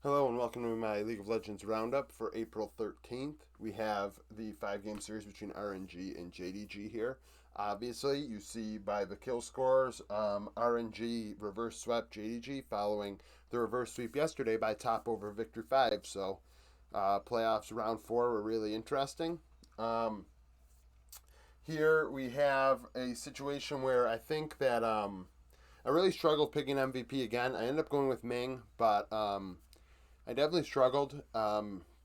Hello and welcome to my League of Legends roundup for April 13th. We have the 5-game series between RNG and JDG here. Obviously, you see by the kill scores, RNG reverse swept JDG following the reverse sweep yesterday by top over Victor 5. So, playoffs round 4 were really interesting. Um, Here we have a situation where I think that I really struggled picking MVP again. I ended up going with Ming, but I definitely struggled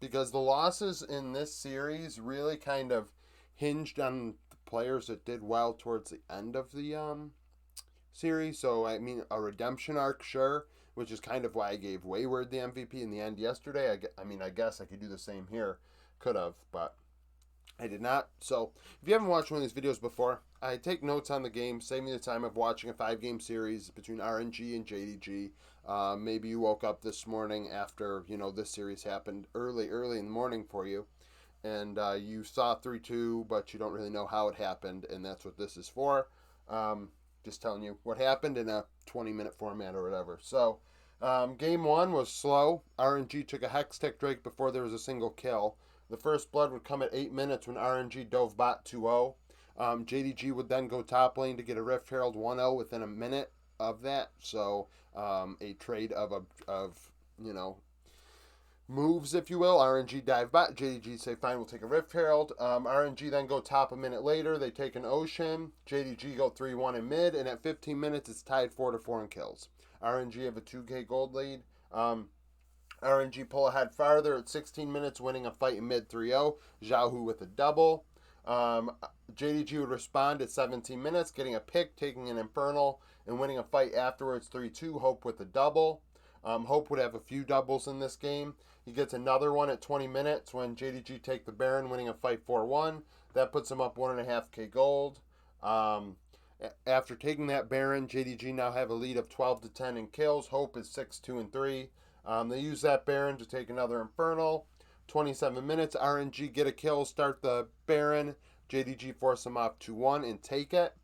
because the losses in this series really kind of hinged on the players that did well towards the end of the series. So, I mean, a redemption arc, sure, which is kind of why I gave Wayward the MVP in the end yesterday. I guess I could do the same here. Could have, but I did not. So, if you haven't watched one of these videos before, I take notes on the game, save me the time of watching a 5-game series between RNG and JDG. Maybe you woke up this morning after, this series happened early in the morning for you. And you saw 3-2, but you don't really know how it happened, and that's what this is for. Just telling you what happened in a 20-minute format or whatever. So, game 1 was slow. RNG took a Hextech Drake before there was a single kill. The first blood would come at 8 minutes when RNG dove bot 2-0. JDG would then go top lane to get a Rift Herald 1-0 within a minute of that. So a trade of moves, if you will. RNG dive bot. JDG say, fine, we'll take a Rift Herald. RNG then go top a minute later. They take an Ocean. JDG go 3-1 in mid. And at 15 minutes, it's tied 4-4 in kills. RNG have a 2K gold lead. RNG pull ahead farther at 16 minutes, winning a fight in mid 3-0. Xiaohu with a double. JDG would respond at 17 minutes, getting a pick, taking an Infernal, and winning a fight afterwards 3-2. Hope with a double. Hope would have a few doubles in this game. He gets another one at 20 minutes when JDG take the Baron, winning a fight 4-1. That puts him up 1.5k gold. After taking that Baron, JDG now have a lead of 12-10 in kills. Hope is 6-2-3. They use that Baron to take another Infernal. 27 minutes, RNG get a kill, start the Baron. JDG force them off 2-1 and take it.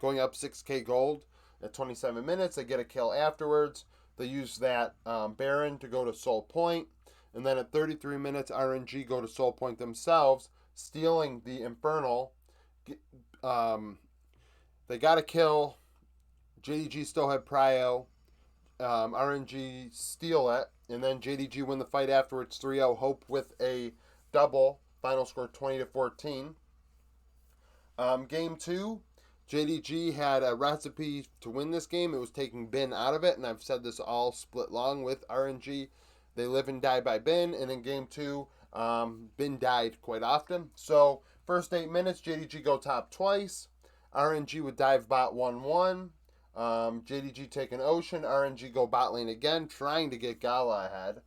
Going up 6k gold at 27 minutes. They get a kill afterwards. They use that Baron to go to Soul Point. And then at 33 minutes, RNG go to Soul Point themselves, stealing the Infernal. They got a kill. JDG still had Prio. RNG steal it, and then JDG win the fight afterwards 3-0. Hope with a double. Final score 20-14. Game 2, JDG had a recipe to win this game. It was taking Bin out of it, and I've said this all split long with RNG. They live and die by Bin, and in game 2, Bin died quite often. So, first 8 minutes, JDG go top twice. RNG would dive bot 1-1. JDG take an Ocean. RNG go bot lane again, trying to get Gala ahead.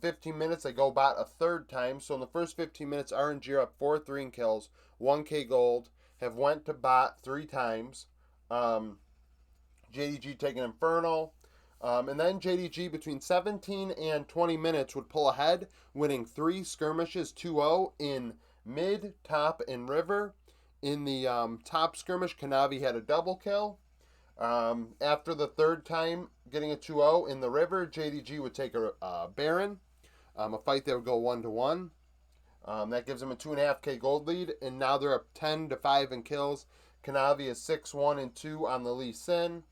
15 minutes, they go bot a third time. So in the first 15 minutes, RNG are up 4-3 in kills, 1k gold, have went to bot 3 times. JDG take an Infernal. And then JDG between 17 and 20 minutes would pull ahead, winning 3 skirmishes 2-0 in mid, top, and river. In the top skirmish, Kanavi had a double kill. After the third time getting a 2-0 in the river, JDG would take a Baron, a fight that would go 1-1. That gives them a 2.5k gold lead, and now they're up 10-5 in kills. Kanavi is 6-1-2 on the Lee Sin.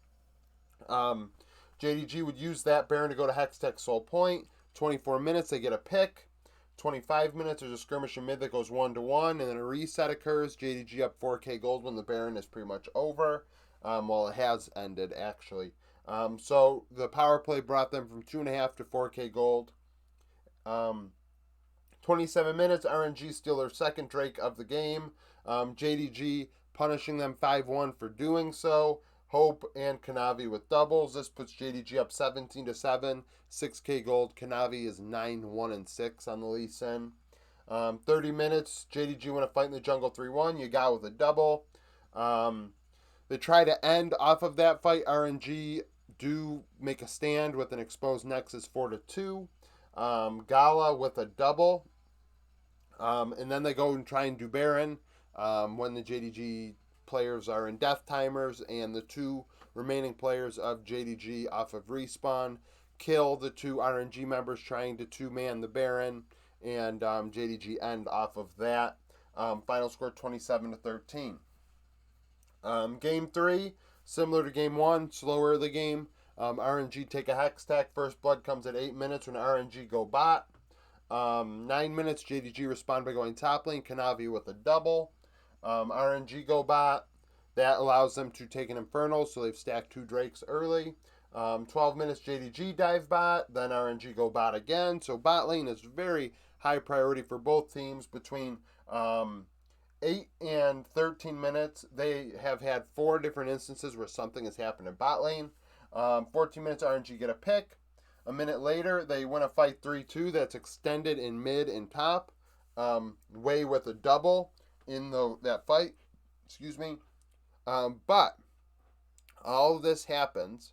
JDG would use that Baron to go to Hextech Soul Point. 24 minutes, they get a pick. 25 minutes, there's a skirmish in mid that goes 1-1, and then a reset occurs. JDG up 4k gold when the Baron is pretty much over. Well, it has ended, actually. So the power play brought them from 2.5 to 4k gold. 27 minutes, RNG steal their second Drake of the game. JDG punishing them 5-1 for doing so. Hope and Kanavi with doubles. This puts JDG up 17-7, 6k gold. Kanavi is 9-1-6 on the Lee Sin. 30 minutes, JDG win a fight in the jungle 3-1. You got with a double. They try to end off of that fight. RNG do make a stand with an exposed Nexus 4-2. Gala with a double. And then they go and try and do Baron when the JDG players are in death timers, and the 2 remaining players of JDG off of respawn, kill the 2 RNG members trying to 2-man the Baron, and JDG end off of that. Final score 27-13. Game 3, similar to Game 1, slow early game. RNG take a Hex Tech. First blood comes at 8 minutes when RNG go bot. 9 minutes, JDG respond by going top lane. Kanavi with a double. RNG go bot. That allows them to take an Infernal, so they've stacked 2 Drakes early. 12 minutes, JDG dive bot. Then RNG go bot again. So bot lane is very high priority for both teams. Between 8 and 13 minutes, they have had 4 different instances where something has happened in bot lane. 14 minutes, RNG get a pick. A minute later, they win a fight 3-2 that's extended in mid and top. Way with a double in that fight. Excuse me. But all of this happens.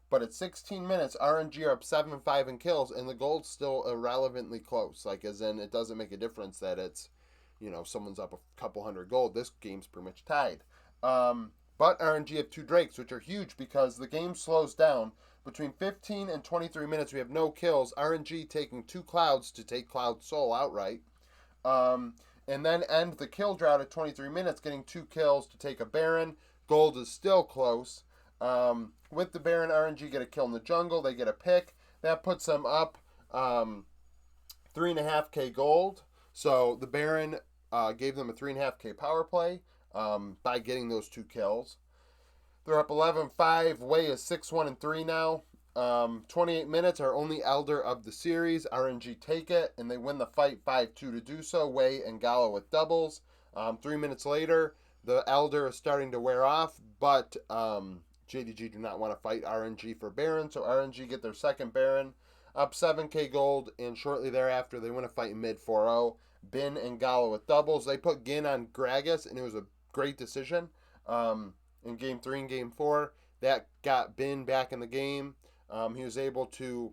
But at 16 minutes, RNG are up 7-5 in kills, and the gold's still irrelevantly close. Like, as in, it doesn't make a difference that it's, someone's up a couple hundred gold. This game's pretty much tied. But RNG have 2 Drakes, which are huge because the game slows down. Between 15 and 23 minutes, we have no kills. RNG taking 2 Clouds to take Cloud Soul outright. And then end the kill drought at 23 minutes, getting 2 kills to take a Baron. Gold is still close. With the Baron, RNG get a kill in the jungle. They get a pick. That puts them up 3.5k gold. So the Baron gave them a 3.5k power play by getting those 2 kills. They're up 11-5. Wei is 6-1-3 now. 28 minutes, our only Elder of the series. RNG take it, and they win the fight 5-2 to do so. Wei and Gala with doubles. 3 minutes later, the Elder is starting to wear off, but JDG do not want to fight RNG for Baron, so RNG get their second Baron, up 7k gold, and shortly thereafter, they win a fight in mid 4-0. Bin and Gala with doubles. They put Gin on Gragas, and it was a great decision. In Game 3 and Game 4, that got Bin back in the game. He was able to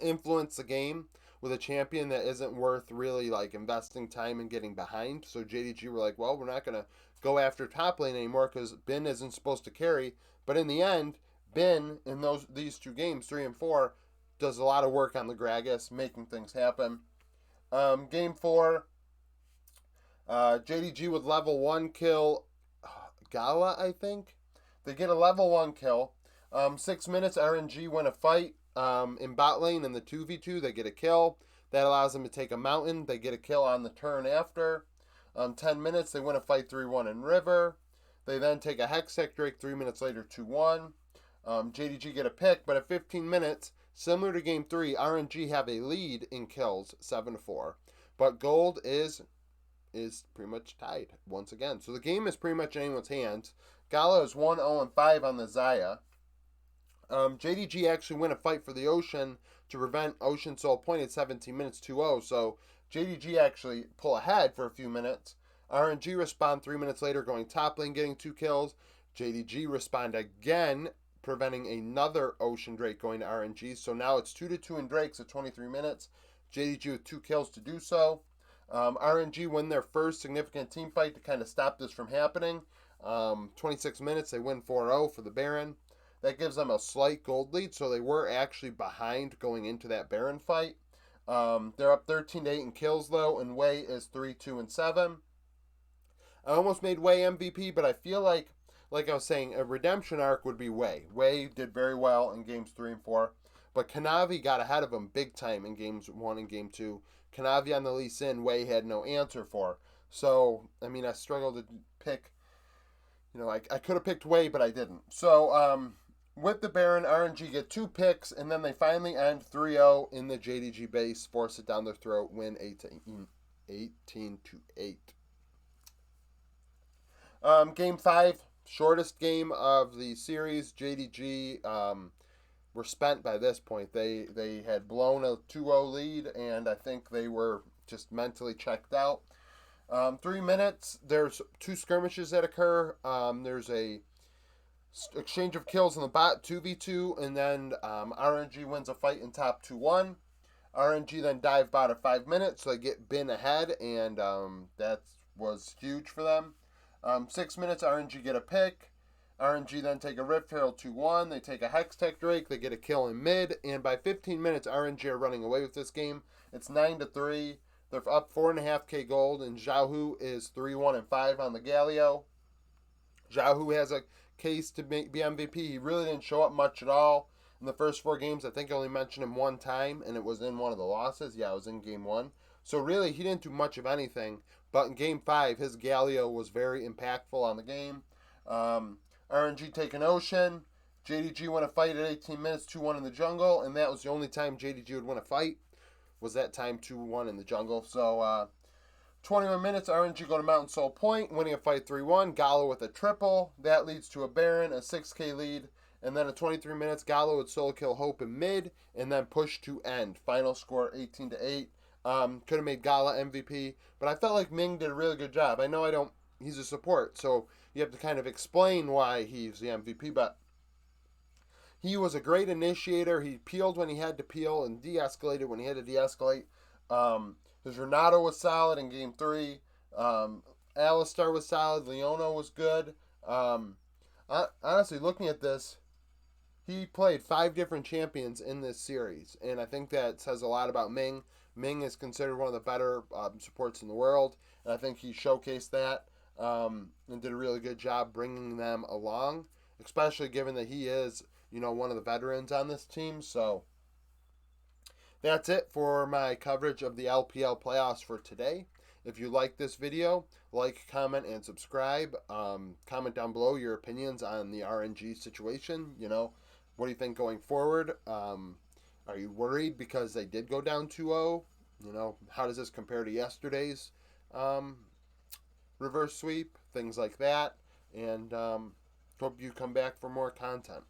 influence the game with a champion that isn't worth really investing time and getting behind. So JDG were like, well, we're not going to go after top lane anymore because Bin isn't supposed to carry. But in the end, Bin in these 2 games, 3 and 4, does a lot of work on the Gragas, making things happen. Game 4, JDG with level 1 kill Gala, I think. They get a level 1 kill. 6 minutes, RNG win a fight in bot lane in the 2v2. They get a kill. That allows them to take a mountain. They get a kill on the turn after. 10 minutes, they win a fight 3-1 in river. They then take a Hextech Drake 3 minutes later, 2-1. JDG get a pick, but at 15 minutes, similar to Game 3, RNG have a lead in kills, 7-4. But gold is pretty much tied once again. So the game is pretty much in anyone's hands. Gala is 1-0-5 on the Xayah. JDG actually win a fight for the Ocean to prevent Ocean Soul point at 17 minutes, 2-0. So JDG actually pull ahead for a few minutes. RNG respond 3 minutes later, going top lane, getting 2 kills. JDG respond again, preventing another Ocean Drake going to RNG. So now it's 2-2 in Drakes at 23 minutes. JDG with 2 kills to do so. RNG win their first significant team fight to kind of stop this from happening. 26 minutes, they win 4-0 for the Baron. That gives them a slight gold lead, so they were actually behind going into that Baron fight. They're up 13-8 in kills, though, and Wei is 3-2-7. I almost made Wei MVP, but I feel like I was saying, a redemption arc would be Wei. Wei did very well in Games 3 and 4, but Kanavi got ahead of him big time in Games 1 and Game 2. Kanavi on the Lee Sin, Wei had no answer for. So, I mean, I struggled to pick, I could have picked Wei, but I didn't. So, with the Baron, RNG get 2 picks, and then they finally end 3-0 in the JDG base, force it down their throat, win 18-8. Game 5, shortest game of the series. JDG were spent by this point. They had blown a 2-0 lead, and I think they were just mentally checked out. 3 minutes, there's 2 skirmishes that occur. There's a exchange of kills in the bot, 2v2, and then RNG wins a fight in top 2-1. RNG then dive bot at 5 minutes, so they get Bin ahead, and that was huge for them. 6 minutes, RNG get a pick. RNG then take a Rift Herald 2-1. They take a Hextech Drake. They get a kill in mid. And by 15 minutes, RNG are running away with this game. It's 9-3. They're up 4.5k gold. And Xiaohu is 3-1-5 on the Galio. Xiaohu has a case to be MVP. He really didn't show up much at all in the first 4 games. I think I only mentioned him one time, and it was in one of the losses. Yeah, it was in game 1. So really, he didn't do much of anything. But in game 5, his Galio was very impactful on the game. RNG take an Ocean. JDG won a fight at 18 minutes, 2-1 in the jungle, and that was the only time JDG would win a fight, was that time 2-1 in the jungle. So 21 minutes, RNG go to Mountain Soul Point, winning a fight 3-1. Gallo with a triple. That leads to a Baron, a 6k lead. And then at 23 minutes, Gallo would solo kill Hope in mid, and then push to end. Final score 18-8. Could have made Gala MVP, but I felt like Ming did a really good job. I know he's a support, so you have to kind of explain why he's the MVP, but he was a great initiator. He peeled when he had to peel and de-escalated when he had to de-escalate. His Renato was solid in game 3. Alistar was solid. Leona was good. Honestly, looking at this, he played 5 different champions in this series, and I think that says a lot about Ming. Ming is considered one of the better supports in the world, and I think he showcased that and did a really good job bringing them along, especially given that he is, one of the veterans on this team. So that's it for my coverage of the LPL playoffs for today. If you like this video, like, comment, and subscribe. Comment down below your opinions on the RNG situation. What do you think going forward? Are you worried because they did go down 2-0? How does this compare to yesterday's reverse sweep? Things like that. And hope you come back for more content.